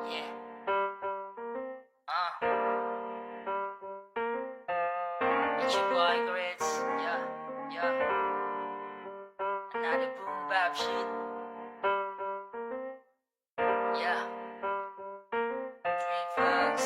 Yeah. It's your boy Grits. Yeah, yeah. Another boom bap shit. Yeah. Three Fox.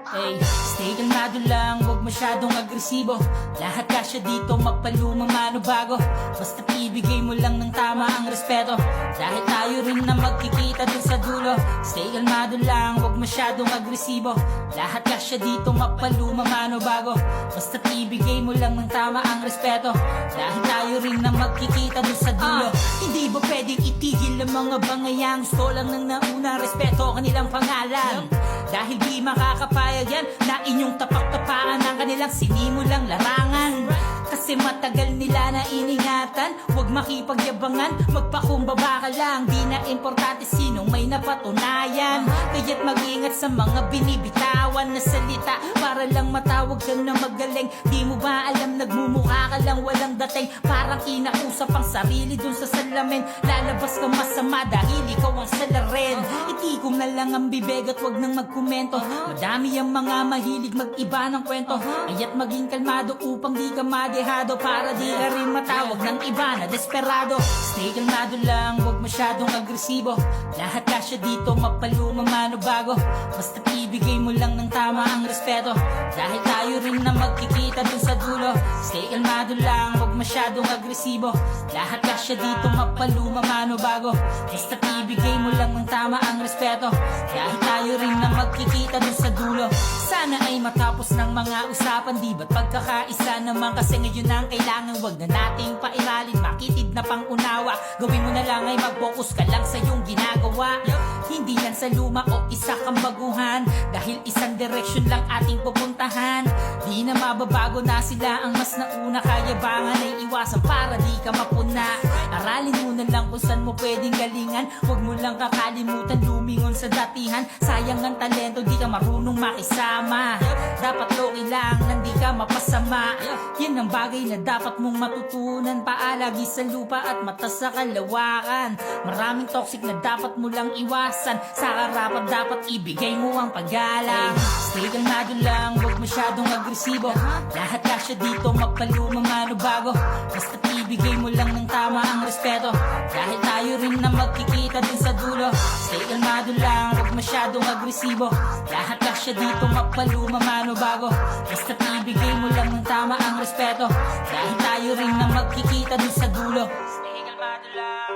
Ay, stay kalmado lang, huwag masyadong agresibo. Lahat kasya dito, magpaluma man o bago. Basta't ibigay mo lang ng tama ang respeto, dahil tayo rin na magkikita dun sa dulo. Stay kalmado lang, huwag masyadong agresibo. Lahat kasya dito, magpaluma man o bago. Basta't ibigay mo lang ng tama ang respeto, dahil tayo rin na magkikita dun sa dulo. Hindi ba pwedeng itigil ang mga bangayang gusto lang ng nauna, respeto kanilang pangalan. Dahil di makakapayag yan na inyong tapak-tapakan ang kanilang sinimulang larangan. Kasi matagal nila na iningatan, huwag makipagyabangan, magpakumbaba ka lang. Di na importante sinong may napatunayan, kaya't mag-ingat sa mga binibitawan na salita para lang matawag kang na magaling. Di mo ba alam, nagmumukha ka lang walang dating, parang kinausap ang sarili dun sa salamin. Lalabas kang masama dahil ikaw ang salarin. Itikom na lang ang bibig at huwag nang magkomento. Madami ang mga mahilig mag-iba ng kwento, kaya't maging kalmado upang di ka madehado, para di ka rin matawag ng iba na desperado. Stay kalmado lang, huwag masyadong agresibo. Lahat kasya dito, mapaluma man o bago. Basta't ibigay mo lang ng tama ang respeto, dahil tayo rin na magkikita dun sa dulo. Stay kalmado lang, huwag masyadong agresibo. Lahat kasya dito, mapaluma man o bago. Basta't ibigay mo lang ng tama ang respeto, dahil tayo rin na magkikita dun sa dulo. Sana ay matapos ng mga usapan, di ba't pagkakaisa naman, kasi ngayon ang kailangan. Wag na nating pairalin, makitid na pangunawa. Gawin mo na lang ay mag-focus ka lang sa iyong ginagawa. Hindi yan sa luma o isa kang baguhan, dahil isang direction lang ating pupuntahan. Di na mababago na sila ang mas nauna, kayabangan ay iwasan para di ka mapuna. Aralin mo na lang kung saan mo pwedeng galingan, huwag mo lang kakalimutan lumingon sa datihan. Sayang ang talento, di ka marunong makisama. Dapat loki lang, nandi ka mapasama. Yan ang bagay na dapat mong matutunan, paalagi sa lupa at mata sa kalawakan. Maraming toxic na dapat mo lang iwasan, sa karapat dapat ibigay mo ang paggalang. Stay kalmado lang, huwag masyadong agresibo. Lahat kasya dito, magpaluma man o bago. Basta't ibigay mo lang ng tama ang respeto, dahil tayo rin na magkikita din sa dulo. Stay kalmado lang, huwag masyadong agresibo. Lahat kasya dito, magpaluma man o bago. Basta't ibigay mo lang ng tama ang respeto, dahil tayo rin na magkikita din sa dulo. Stay kalmado lang,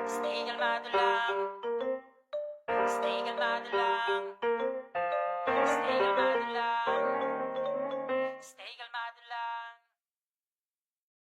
stay kalmado lang, stay kalmado lang, stay kalmado lang, stay kalmado lang.